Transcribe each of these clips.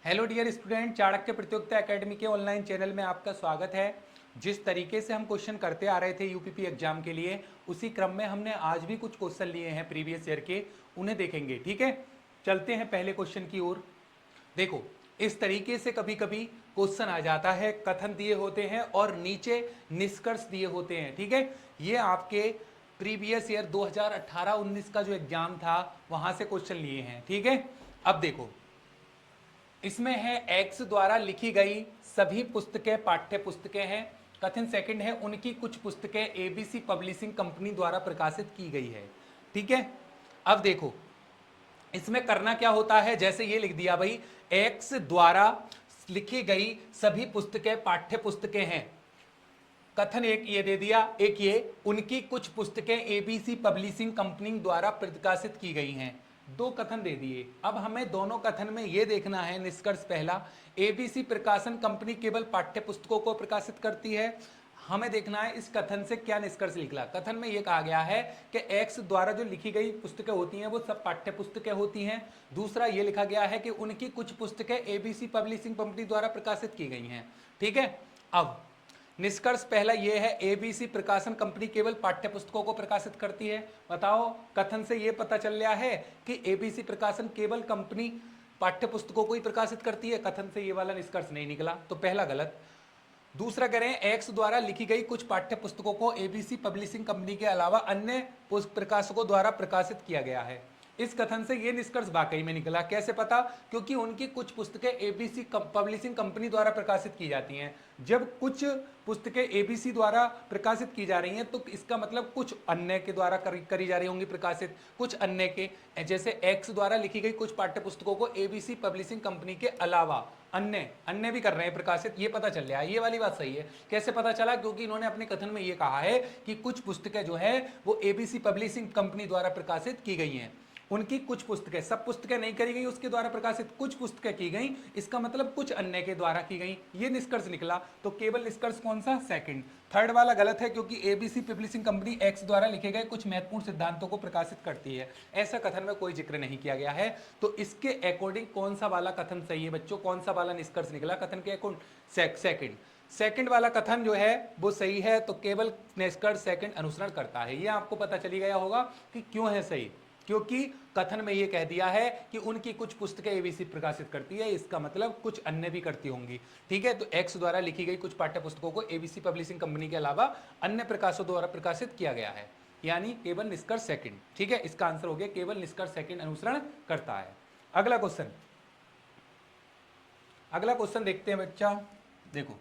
Hello dear student, Chanakya प्रतियोगिता academy के online channel में आपका स्वागत है। जिस तरीके से हम क्वेश्चन करते आ रहे थे यूपीपी एग्जाम के लिए, उसी क्रम में हमने आज भी कुछ क्वेश्चन लिए हैं प्रीवियस ईयर के, उन्हें देखेंगे। ठीक है, चलते हैं पहले क्वेश्चन की ओर। देखो, इस तरीके से कभी कभी क्वेश्चन आ जाता है, कथन दिए होते हैं और नीचे निष्कर्ष दिए होते हैं। ठीक है, ये आपके प्रीवियस ईयर 2018-19 का जो एग्जाम था वहां से क्वेश्चन लिए हैं। ठीक है, अब देखो, इसमें है एक्स द्वारा लिखी गई सभी पुस्तकें पाठ्य पुस्तकें हैं। कथन सेकंड है उनकी कुछ पुस्तकें एबीसी पब्लिशिंग कंपनी द्वारा प्रकाशित की गई है। ठीक है, अब देखो इसमें करना क्या होता है, जैसे ये लिख दिया भाई, एक्स द्वारा लिखी गई सभी पुस्तकें पाठ्य पुस्तकें हैं। कथन एक ये दे दिया, एक ये उनकी कुछ पुस्तकें एबीसी पब्लिशिंग कंपनी द्वारा प्रकाशित की गई हैं। दो कथन दे दिए। अब हमें दोनों कथन में यह देखना है, निष्कर्ष पहला, एबीसी प्रकाशन कंपनी केवल पाठ्य पुस्तकों को प्रकाशित करती है। हमें देखना है इस कथन से क्या निष्कर्ष निकला। कथन में यह कहा गया है कि एक्स द्वारा जो लिखी गई पुस्तकें होती हैं वो सब पाठ्य पुस्तकें होती हैं। दूसरा ये लिखा गया है कि उनकी कुछ पुस्तकें एबीसी पब्लिशिंग कंपनी द्वारा प्रकाशित की गई हैं। ठीक है, अब निष्कर्ष पहला यह है, एबीसी प्रकाशन कंपनी केवल पाठ्य पुस्तकों को प्रकाशित करती है। बताओ, कथन से यह पता चल गया है कि एबीसी प्रकाशन केवल कंपनी पाठ्य पुस्तकों को ही प्रकाशित करती है। कथन से यह वाला निष्कर्ष नहीं निकला, तो पहला गलत। दूसरा करें, एक्स द्वारा लिखी गई कुछ पाठ्य पुस्तकों को एबीसी पब्लिशिंग कंपनी के अलावा अन्य प्रकाशकों द्वारा प्रकाशित किया गया है। इस कथन से यह निष्कर्ष वाकई में निकला। कैसे पता? क्योंकि उनकी कुछ पुस्तकें एबीसी पब्लिशिंग कंपनी द्वारा प्रकाशित की जाती हैं। जब कुछ पुस्तकें एबीसी द्वारा प्रकाशित की जा रही हैं तो इसका मतलब कुछ अन्य के द्वारा करी जा रही होंगी प्रकाशित, कुछ अन्य के, जैसे एक्स द्वारा लिखी गई कुछ पाठ्य पुस्तकों को एबीसी पब्लिशिंग कंपनी के अलावा अन्य भी कर रहे हैं प्रकाशित, ये पता चल रहा है। ये वाली बात सही है। कैसे पता चला? क्योंकि इन्होंने अपने कथन में ये कहा है कि कुछ पुस्तकें जो है वो एबीसी पब्लिशिंग कंपनी द्वारा प्रकाशित की गई हैं। उनकी कुछ पुस्तकें, सब पुस्तकें नहीं करी गई उसके द्वारा प्रकाशित, कुछ पुस्तकें की गई, इसका मतलब कुछ अन्य के द्वारा की गई, ये निष्कर्ष निकला। तो केवल निष्कर्ष कौन सा? सेकंड। थर्ड वाला गलत है, क्योंकि एबीसी पब्लिशिंग कंपनी एक्स द्वारा लिखे गए कुछ महत्वपूर्ण सिद्धांतों को प्रकाशित करती है, ऐसा कथन में कोई जिक्र नहीं किया गया है। तो इसके अकॉर्डिंग कौन सा वाला कथन सही है बच्चों? कौन सा वाला निष्कर्ष निकला कथन के अकॉर्डिंग? सेकंड वाला कथन जो है वो सही है। तो केवल निष्कर्ष सेकंड अनुसरण करता है। ये आपको पता चली गया होगा कि क्यों है सही, क्योंकि कथन में यह कह दिया है कि उनकी कुछ पुस्तकें एबीसी प्रकाशित करती है, इसका मतलब कुछ अन्य भी करती होंगी। ठीक है, तो एक्स द्वारा लिखी गई कुछ पाठ्य पुस्तकों को एबीसी पब्लिशिंग कंपनी के अलावा अन्य प्रकाशकों द्वारा प्रकाशित किया गया है, यानी केवल निष्कर्ष सेकंड। ठीक है, इसका आंसर हो गया केवल निष्कर्ष सेकंड अनुसरण करता है। अगला क्वेश्चन देखते हैं बच्चा। देखो,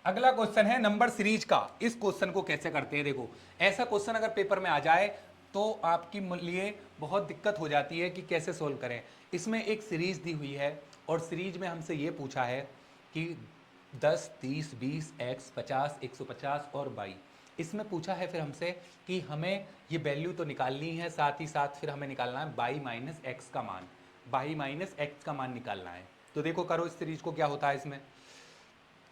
अगला क्वेश्चन है नंबर सीरीज का। इस क्वेश्चन को कैसे करते हैं? देखो, ऐसा क्वेश्चन अगर पेपर में आ जाए तो आपके लिए बहुत दिक्कत हो जाती है कि कैसे सोल्व करें। इसमें एक सीरीज दी हुई है और सीरीज में हमसे ये पूछा है कि 10, 30, 20, x, 50, 150 और y। इसमें पूछा है फिर हमसे कि हमें ये वैल्यू तो निकालनी है, साथ ही साथ फिर हमें निकालना है y माइनस एक्स का मान, y माइनस एक्स का मान निकालना है। तो देखो करो इस सीरीज को, क्या होता है इसमें।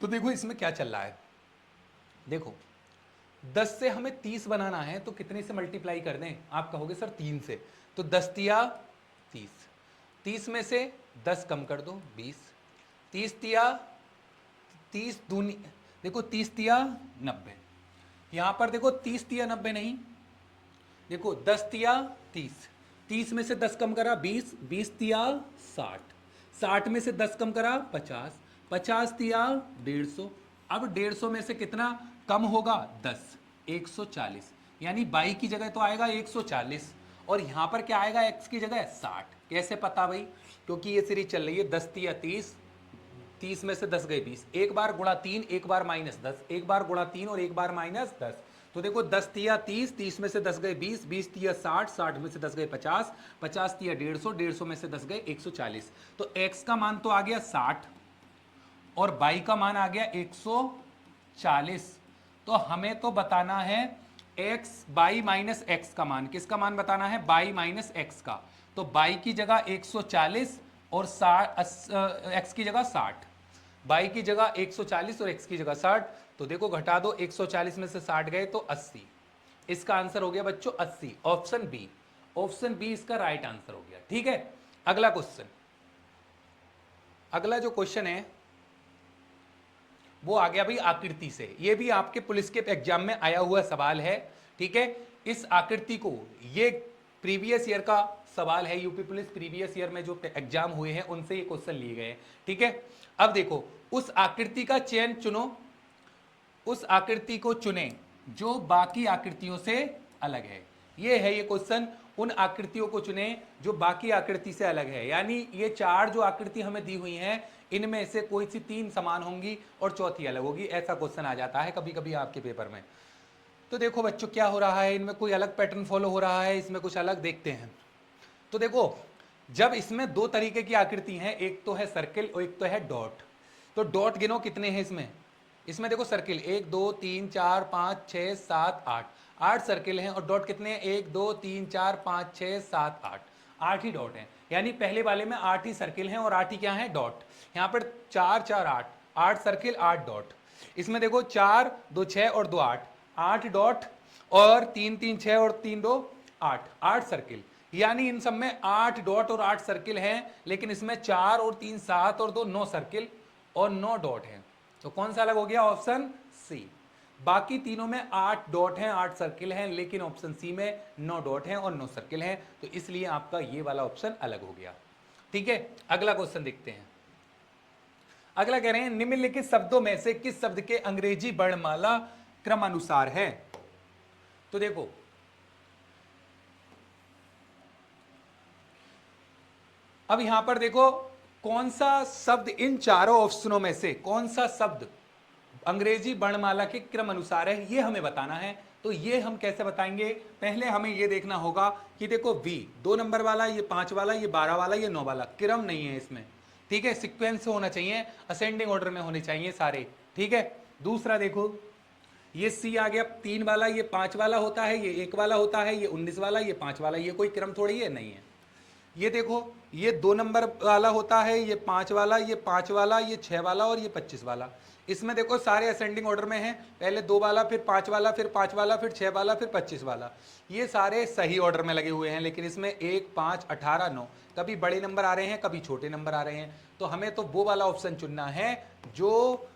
तो देखो इसमें क्या चल रहा है। देखो, 10 से हमें 30 बनाना है तो कितने से मल्टीप्लाई कर दें? आप कहोगे सर 3 से। तो 10 तिया 30, 30 में से 10 कम कर दो 20, 30 तिया 30 दूनी, देखो 30 तिया 90। यहां पर देखो 30 तिया 90 नहीं, देखो 10 तिया 30, 30 में से 10 कम करा 20, 20 तिया 60, 60 में से 10 कम करा 50, 50 तिया 150। अब 150 में से कितना कम होगा? 10, 140, यानी बाई की जगह तो आएगा 140 और यहां पर क्या आएगा? x की जगह 60। कैसे पता भाई? क्योंकि ये सीरीज चल रही है 10 तिया 30, 30 में से 10 गए 20, एक बार गुणा 3, एक बार माइनस 10, एक बार गुणा 3 और एक बार माइनस 10। तो देखो 10 तिया 30, 30 में से 10 गए 20, 20 तिया 60, 60 में से 10 गए 50, 50 तिया 150, 150 में से 10 गए 140। तो x का मान तो आ गया 60 और y का मान आ गया 140। तो हमें तो बताना है x y माइनस एक्स का मान। किसका मान बताना है? y माइनस एक्स का। तो y की जगह 140 और 60, x की जगह 60, y की जगह 140 और x की जगह 60। तो देखो घटा दो, 140 में से 60 गए तो 80। इसका आंसर हो गया बच्चों 80। ऑप्शन बी, ऑप्शन बी इसका राइट आंसर हो गया। ठीक है, अगला क्वेश्चन, अगला जो क्वेश्चन है वो आ गया भाई आकृति से। ये भी आपके पुलिस के एग्जाम में आया हुआ सवाल है, ठीक है। इस आकृति को, ये प्रीवियस ईयर का सवाल है, यूपी पुलिस प्रीवियस ईयर में जो एग्जाम हुए हैं उनसे ये क्वेश्चन लिए गए हैं, ठीक है। अब देखो, उस आकृति का चयन चुनो, उस आकृति को चुने जो बाकी आकृतियों से अलग है। ये है ये क्वेश्चन, उन आकृतियों को चुने जो बाकी आकृति से अलग है। यानी ये चार जो आकृति हमें दी हुई हैं, इनमें से कोई सी तीन समान होंगी और चौथी अलग होगी। ऐसा क्वेश्चन आ जाता है कभी कभी आपके पेपर में। तो देखो बच्चों क्या हो रहा है, इनमें कोई अलग पैटर्न फॉलो हो रहा है, इसमें कुछ अलग देखते हैं। तो देखो, जब इसमें दो तरीके की आकृति हैं, एक तो है सर्किल और एक तो है डॉट। तो डॉट गिनो कितने हैं इसमें, इसमें देखो सर्किल 1 2 3 4 5 6 7 8, 8 सर्किल हैं। और डॉट कितने हैं, 1 2 3 4 5 6 7 8, 8 ही डॉट हैं। यानी पहले वाले में 8 ही सर्किल हैं और 8 ही क्या है, डॉट। यहाँ पर 4 4 8, 8 सर्किल 8 डॉट। इसमें देखो 4 2 6 और 2 8, 8 डॉट और 3 3 6 और 3 2 8, 8 सर्किल। यानी इन सब में 8 डॉट और 8 सर्किल हैं, लेकिन इसमें 4 और 3 7 और 2 9 सर्किल और 9 डॉट हैं। तो कौन सा अलग हो गया, ऑप्शन सी। बाकी तीनों में 8 डॉट हैं, 8 सर्किल हैं, लेकिन ऑप्शन सी में 9 डॉट हैं और 9 सर्किल हैं। तो इसलिए आपका ये वाला ऑप्शन अलग हो गया, ठीक है। अगला क्वेश्चन देखते हैं। अगला कह रहे हैं निम्नलिखित शब्दों में से किस शब्द के अंग्रेजी वर्णमाला क्रमानुसार है। तो देखो, अब यहां पर देखो कौन सा शब्द इन चारों ऑप्शनों में से कौन सा शब्द अंग्रेजी वर्णमाला के क्रम अनुसार है, ये हमें बताना है। तो ये हम कैसे बताएंगे, पहले हमें ये देखना होगा कि देखो V 2 नंबर वाला, ये 5 वाला, ये 12 वाला, ये 9 वाला, क्रम नहीं है इसमें, ठीक है। सीक्वेंस होना चाहिए, असेंडिंग ऑर्डर में होने चाहिए सारे, ठीक है। दूसरा देखो, ये C आ गया 3 वाला, ये 5 वाला होता है, ये 1 वाला होता है, ये 19 वाला, ये 5 वाला, ये कोई क्रम थोड़ी है, नहीं है। ये देखो, ये 2 नंबर वाला होता है, ये 5 वाला, ये 5 वाला, ये 6 वाला और ये 25 वाला। इसमें देखो सारे असेंडिंग ऑर्डर में हैं, पहले 2 वाला, फिर 5 वाला, फिर 5 वाला, फिर 6 वाला, फिर 25 वाला। ये सारे सही ऑर्डर में लगे हुए हैं, लेकिन इसमें 1 5 18 9 कभी बड़े नंबर आ रहे हैं, कभी छोटे नंबर आ रहे हैं। तो हमें तो वो वाला ऑप्शन चुनना है जो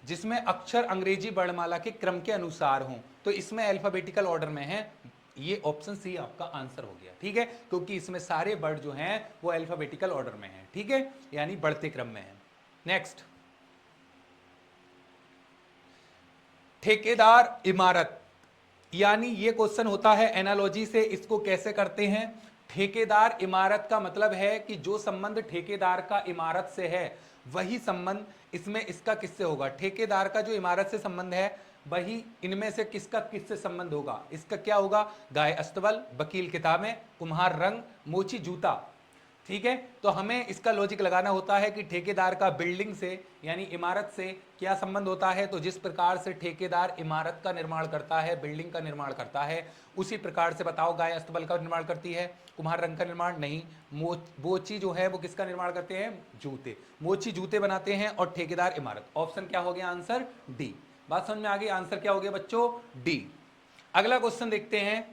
जिसमें अक्षर अंग्रेजी वर्णमाला के क्रम के अनुसार हों। तो इसमें अल्फाबेटिकल ऑर्डर में है, ये ऑप्शन सी आपका आंसर हो गया, ठीक है, क्योंकि इसमें सारे वर्ड जो हैं वो अल्फाबेटिकल ऑर्डर में हैं, ठीक है, यानी बढ़ते क्रम में है। नेक्स्ट, ठेकेदार इमारत, यानी ये क्वेश्चन होता है एनालॉजी से, इसको कैसे करते हैं। ठेकेदार इमारत का मतलब है कि जो संबंध ठेकेदार का इमारत से है वही संबंध इसमें इसका किससे होगा। ठेकेदार का जो इमारत से संबंध है वही इनमें से किसका किससे संबंध होगा। इसका क्या होगा, गाय अस्तबल, वकील किताबें, कुम्हार रंग, मोची जूता, ठीक है। तो हमें इसका लॉजिक लगाना होता है कि ठेकेदार का बिल्डिंग से यानी इमारत से क्या संबंध होता है। तो जिस प्रकार से ठेकेदार इमारत का निर्माण करता है, बिल्डिंग का निर्माण करता है, उसी प्रकार से बताओ गाय अस्तबल का निर्माण करती है, कुम्हार रंग का निर्माण नहीं। मोची जो है वो किसका निर्माण करते हैं, जूते, मोची जूते बनाते हैं और ठेकेदार इमारत। ऑप्शन क्या हो गया, आंसर डी। बात समझ में आ गई, आंसर क्या हो गया बच्चों, डी। अगला क्वेश्चन देखते हैं।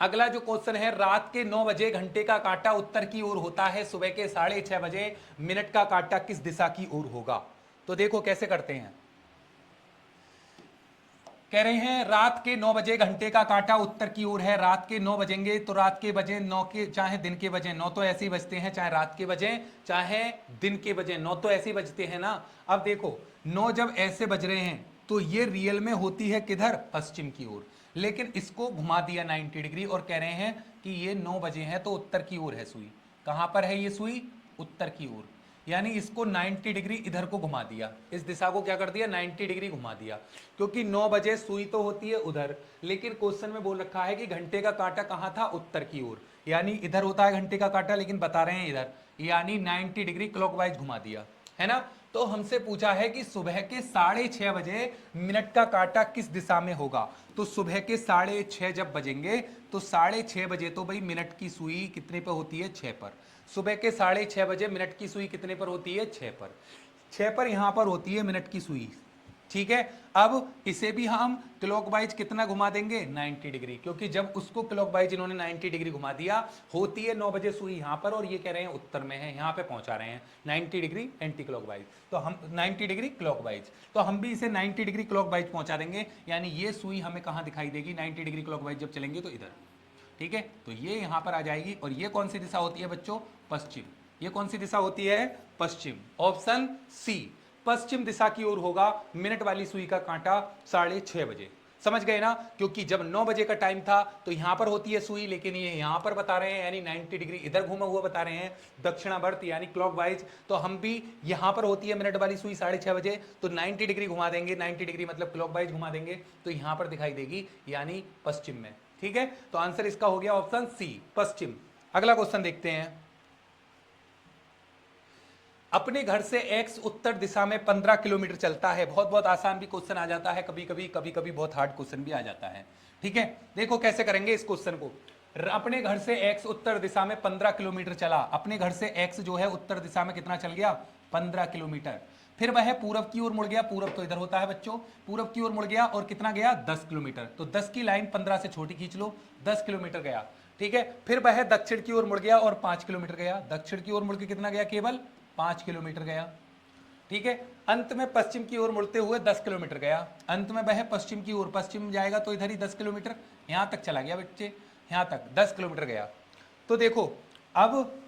अगला जो क्वेश्चन है, रात के 9 बजे घंटे का कांटा उत्तर की ओर होता है, सुबह के 6:30 बजे मिनट का कांटा किस दिशा की ओर होगा। तो देखो कैसे करते हैं। कह रहे हैं रात के 9 बजे घंटे का कांटा उत्तर की ओर है, रात के 9 बजेंगे तो रात के बजे 9 के, चाहे दिन के बजे 9 तो ऐसे ही बजते हैं, चाहे रात के बजे चाहे दिन के बजे 9 तो ऐसे ही बजते हैं ना। अब देखो 9 जब ऐसे बज रहे हैं तो ये रियल में होती है किधर, पश्चिम की ओर, लेकिन इसको घुमा दिया 90 डिग्री और कह रहे हैं कि ये 9 बजे हैं तो उत्तर की ओर है सुई। कहां पर है ये सुई, उत्तर की ओर, यानी इसको 90 डिग्री इधर को घुमा दिया, इस दिशा को क्या कर दिया 90 डिग्री घुमा दिया, क्योंकि 9 बजे सुई तो होती है उधर, लेकिन क्वेश्चन में बोल रखा है कि घंटे का कांटा कहां था, उत्तर की ओर, यानी इधर होता है घंटे का कांटा, लेकिन बता रहे हैं इधर, यानी 90 डिग्री क्लॉकवाइज घुमा दिया, है ना। तो हमसे पूछा है कि सुबह के 6:30 बजे मिनट का कांटा किस दिशा में होगा। तो सुबह के 6:30 जब बजेंगे तो 6:30 बजे तो भाई मिनट की सुई कितने पर होती है, 6 पर। सुबह के 6:30 बजे मिनट की सुई कितने पर होती है, 6 पर। 6 पर यहां पर होती है मिनट की सुई, ठीक है। अब इसे भी हम क्लॉकवाइज कितना घुमा देंगे, 90 डिग्री, क्योंकि जब उसको क्लॉकवाइज इन्होंने 90 डिग्री घुमा दिया, होती है 9 बजे सुई यहां पर और ये कह रहे हैं उत्तर में है, यहां पे पहुंचा रहे हैं 90 डिग्री एंटी क्लॉकवाइज, तो हम 90 डिग्री क्लॉकवाइज, तो हम भी इसे 90 डिग्री क्लॉकवाइज पहुंचा देंगे, यानी ये सुई हमें कहां दिखाई देगी, 90 डिग्री क्लॉकवाइज जब चलेंगे तो इधर। ठीक है, तो ये यहां पर आ जाएगी, और ये कौन सी दिशा होती है बच्चों, पश्चिम। ये कौन सी दिशा होती है, पश्चिम। ऑप्शन सी, पश्चिम दिशा की ओर होगा मिनट वाली सुई का कांटा 6:30 बजे। समझ गए ना, क्योंकि जब 9 बजे का टाइम था तो यहां पर होती है सुई, लेकिन ये यहां पर बता रहे हैं, यानी 90 डिग्री इधर घूमा हुआ बता रहे हैं, दक्षिणावर्त यानी क्लॉकवाइज, तो हम भी यहां पर होती है मिनट वाली सुई 6:30 बजे, तो 90 डिग्री घुमा देंगे, 90 डिग्री मतलब क्लॉकवाइज घुमा देंगे, तो यहां पर दिखाई देगी, यानी पश्चिम में। ठीक है, तो आंसर इसका हो गया ऑप्शन सी, पश्चिम। अगला क्वेश्चन देखते हैं। अपने घर से एक्स उत्तर दिशा में 15 किलोमीटर चलता है। बहुत बहुत आसान भी क्वेश्चन आ जाता है, कभी कभी बहुत हार्ड क्वेश्चन भी आ जाता है। ठीक है, देखो कैसे करेंगे इस क्वेश्चन को। अपने घर से एक्स उत्तर दिशा में 15 किलोमीटर चला। अपने घर से एक्स जो है उत्तर दिशा में कितना चल गया, 15 किलोमीटर। फिर वह पूरब की ओर मुड़ गया, पूरब तो इधर होता है बच्चों, पूरब की ओर मुड़ गया और कितना गया, 10 किलोमीटर। तो 10 की लाइन 15 से छोटी खींच लो, 10 किलोमीटर गया। ठीक है, फिर वह दक्षिण की ओर मुड़ गया और 5 किलोमीटर गया। दक्षिण की ओर मुड़ के कितना गया, केवल 5 किलोमीटर गया। ठीक है, अंत में पश्चिम की ओर मुड़ते हुए 10 किलोमीटर गया। अंत में वह पश्चिम की ओर, पश्चिम जाएगा तो इधर ही 10 किलोमीटर, यहां तक चला गया बच्चे, यहां तक 10 किलोमीटर गया। तो देखो अब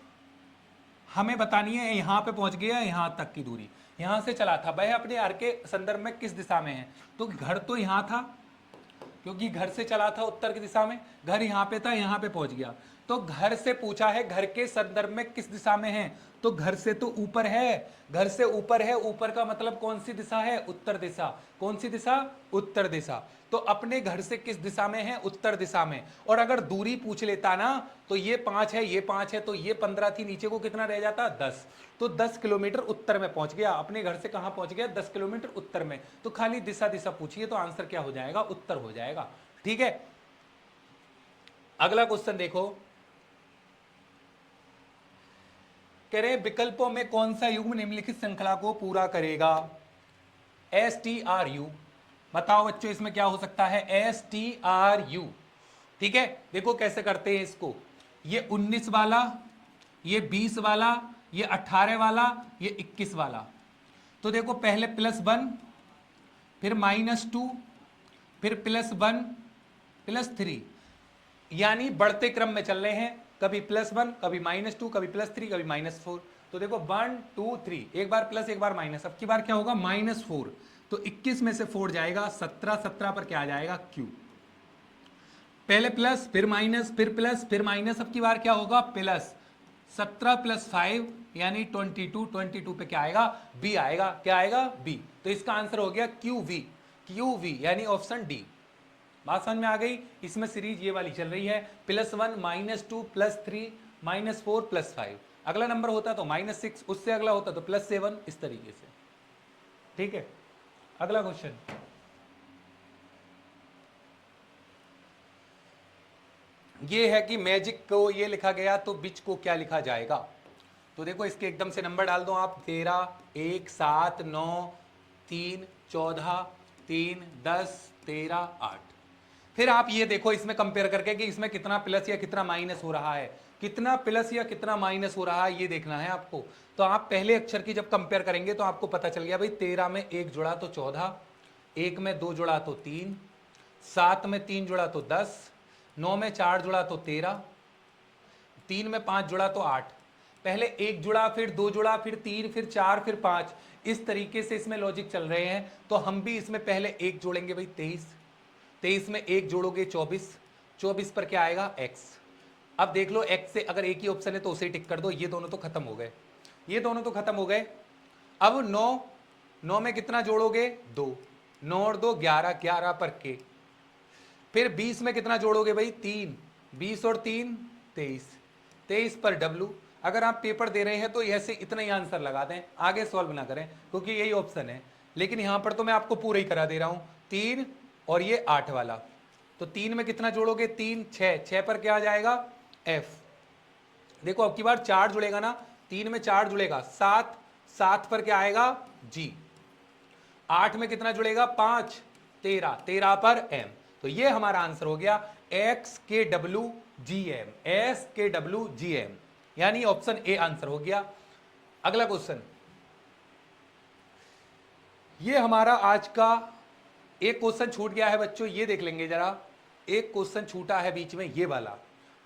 हमें बतानी है, यहां पे पहुंच गया, यहां तक की दूरी यहां से चला था, वह अपने घर के संदर्भ में किस दिशा में है। तो घर तो यहां था, क्योंकि घर से चला था उत्तर की दिशा में, घर यहां पे था, यहां पे पहुंच गया। तो घर से पूछा है घर के संदर्भ में किस दिशा में है, तो घर से तो ऊपर है, घर से ऊपर है, ऊपर का मतलब कौन सी दिशा है, उत्तर दिशा। कौन सी दिशा, उत्तर दिशा। तो अपने घर से किस दिशा में है, उत्तर दिशा में। और अगर दूरी पूछ लेता ना, तो ये 5 है, ये 5 है, तो ये 15 थी, नीचे को कितना रह जाता, 10। तो 10 किलोमीटर उत्तर में पहुंच गया, अपने घर से कहां पहुंच गया, 10 किलोमीटर उत्तर में। तो खाली दिशा दिशा पूछिए, तो आंसर क्या हो जाएगा, उत्तर हो जाएगा। ठीक है, अगला क्वेश्चन देखो, कह रहे विकल्पों में कौन सा युग्म निम्नलिखित श्रृंखला को पूरा करेगा, STRU। बताओ बच्चों इसमें क्या हो सकता है, STRU। ठीक है, देखो कैसे करते हैं इसको, ये 19 वाला, ये 20 वाला, ये 18 वाला, ये 21 वाला। तो देखो पहले +1, फिर -2, फिर +1, +3, यानी बढ़ते क्रम में चल रहे हैं, कभी +1, कभी -2, कभी +3, कभी -4। तो देखो 1 2 3, एक बार प्लस एक बार माइनस, अब की बार क्या होगा, -4। तो 21 में से 4 जाएगा 17, 17 पर क्या आ जाएगा, Q। पहले प्लस, फिर माइनस, फिर प्लस, फिर माइनस, अब की बार क्या होगा, प्लस। 17 + 5 यानी 22, 22 पे क्या आएगा, बी आएगा। क्या आएगा, बी। तो इसका आंसर हो गया QV, QV यानी ऑप्शन डी। बात समझ में आ गई। इसमें सीरीज ये वाली चल रही है, +1, -2, +3, -4, +5। अगला नंबर होता तो -6, उससे अगला होता तो +7, इस तरीके से। ठीक है, अगला क्वेश्चन, ये है कि मैजिक को ये लिखा गया तो बिच को क्या लिखा जाएगा। तो देखो इसके एकदम से नंबर डाल दो आप, 13, 1, 7, 9, 3, 14, 3, 10, 13, 8। फिर आप ये देखो इसमें कंपेयर करके कि इसमें कितना प्लस या कितना माइनस हो रहा है, कितना प्लस या कितना माइनस हो रहा है ये देखना है आपको। तो आप पहले अक्षर की जब कंपेयर करेंगे तो आपको पता चल गया भाई, 13 में 1 जुड़ा तो 14, 1 में 2 जुड़ा तो 3, 7 में 3 जुड़ा तो 10, 9 में 4 जुड़ा तो 13, 3 में 5 जुड़ा तो 8। पहले 1 जुड़ा, फिर 2 जुड़ा, फिर 3, फिर 4, फिर 5, इस तरीके से इसमें लॉजिक चल रहे हैं। तो हम भी इसमें पहले 1 जोड़ेंगे भाई, 23, 23 में 1 जोड़ोगे 24, 24 पर क्या आएगा, x। अब देख लो x से अगर एक ही ऑप्शन है तो उसे टिक कर दो, ये दोनों तो खत्म हो गए, ये दोनों तो खत्म हो गए। अब 9, 9 में कितना जोड़ोगे, 2, 9 और 2 11, 11 पर k। फिर 20 में कितना जोड़ोगे भाई, 3, 20 और 3 23, 23 पर w। अगर आप पेपर दे रहे हैं तो ऐसे इतना ही आंसर लगा दें, आगे सॉल्व ना करें, क्योंकि यही ऑप्शन है। लेकिन यहां पर तो मैं आपको पूरा ही करा दे रहा हूं, 3 और ये 8 वाला। तो 3 में कितना जोड़ोगे, 3, 6, 6 पर क्या आ जाएगा, f। देखो अब की बार 4 जुड़ेगा ना, 3 में 4 जुड़ेगा 7, 7 पर क्या आएगा, g। 8 में कितना जुड़ेगा 5, 13, 13 पर m। तो ये हमारा आंसर हो गया XKWGM, SKWGM, यानी ऑप्शन ए आंसर हो गया। अगला क्वेश्चन, ये हमारा आज का एक क्वेश्चन छूट गया है बच्चों, ये देख लेंगे जरा। एक क्वेश्चन छूटा है बीच में, ये वाला,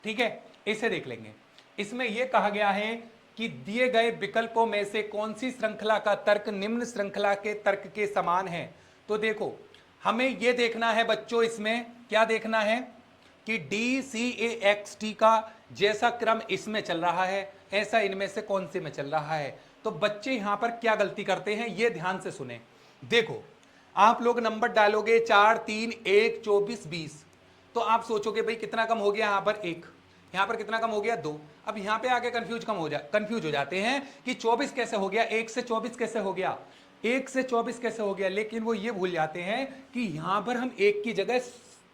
ठीक है, इसे देख लेंगे। इसमें यह कहा गया है कि दिए गए विकल्पों में से कौन सी श्रृंखला का तर्क निम्न श्रृंखला के तर्क के समान है। तो देखो हमें यह देखना है बच्चों, इसमें क्या देखना है कि DCAXT का जैसा क्रम इसमें चल रहा है ऐसा इनमें से कौन से में चल रहा है। तो बच्चे यहां पर क्या गलती करते हैं ये ध्यान से सुने। देखो आप लोग नंबर डालोगे 4, 3, 1, 24, 20, तो आप सोचोगे भाई कितना कम हो गया, यहां पर 1, यहां पर कितना कम हो गया 2। अब यहां पे आके कंफ्यूज हो जाते हैं कि 24 कैसे हो गया, 1 से 24 कैसे हो गया, 1 से 24 कैसे हो गया। लेकिन वो ये भूल जाते हैं कि यहां पर हम 1 की जगह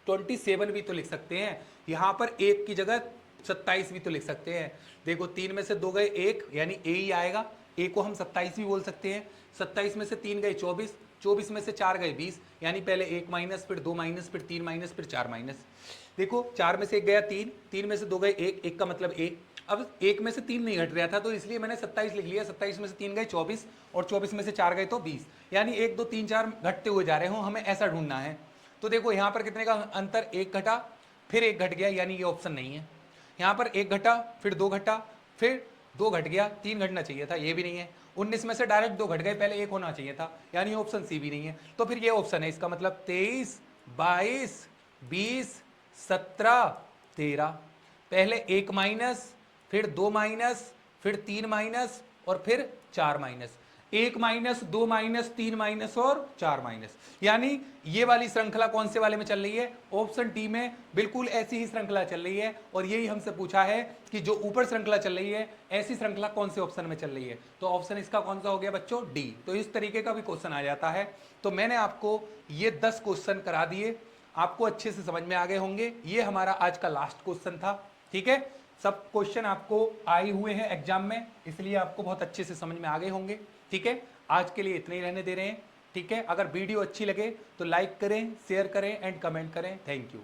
27 भी तो लिख सकते हैं, यहां पर 1 की जगह 27 भी तो लिख सकते हैं। देखो 3 में से 2 गए 1, यानी ए ही आएगा, ए को हम 27 भी बोल सकते हैं। 27 में से 3 गए 24, 24 में से 4 गए 20, यानी पहले 1 माइनस, फिर 2 माइनस, फिर 3 माइनस, फिर 4 माइनस। देखो 4 में से 1 गया 3, 3 में से 2 गए 1, 1 का मतलब 1। अब 1 में से 3 नहीं घट रहा था तो इसलिए मैंने 27 लिख लिया। 27 में से 3 गए 24, और 24 में से 4 गए तो 20, यानी 1, 2, 3, 4 घटते हुए जा रहे हो, हमें ऐसा ढूंढना है। तो देखो यहाँ पर कितने का अंतर, 1 घटा, फिर 1 घट गया, यानी ये ऑप्शन नहीं है। यहाँ पर 1 घटा, फिर 2 घटा, फिर 2 घट गया, 3 घटना चाहिए था, ये भी नहीं है। 19 में से डायरेक्ट 2 घट गए, पहले 1 होना चाहिए था, यानी ऑप्शन सी भी नहीं है। तो फिर ये ऑप्शन है, इसका मतलब 23, 22, 20, 17, 13। पहले 1 माइनस, फिर 2 माइनस, फिर 3 माइनस, और फिर 4 माइनस। 1 माइनस, 2 माइनस, 3 माइनस और 4 माइनस, यानी ये वाली श्रृंखला कौन से वाले में चल रही है, ऑप्शन डी में बिल्कुल ऐसी ही श्रृंखला चल रही है। और यही हमसे पूछा है कि जो ऊपर श्रृंखला चल रही है ऐसी श्रृंखला कौन से ऑप्शन में चल रही है। तो ऑप्शन इसका कौन सा हो गया बच्चों, डी। तो इस तरीके का भी क्वेश्चन आ जाता है। तो मैंने आपको ये 10 क्वेश्चन करा दिए, आपको अच्छे से समझ में आ गए होंगे। ये हमारा आज का लास्ट क्वेश्चन था, ठीक है। सब क्वेश्चन आपको आए हुए हैं एग्जाम में, इसलिए आपको बहुत अच्छे से समझ में आ गए होंगे, ठीक है। आज के लिए इतने ही रहने दे रहे हैं, ठीक है। अगर वीडियो अच्छी लगे तो लाइक करें, शेयर करें एंड कमेंट करें। Thank you.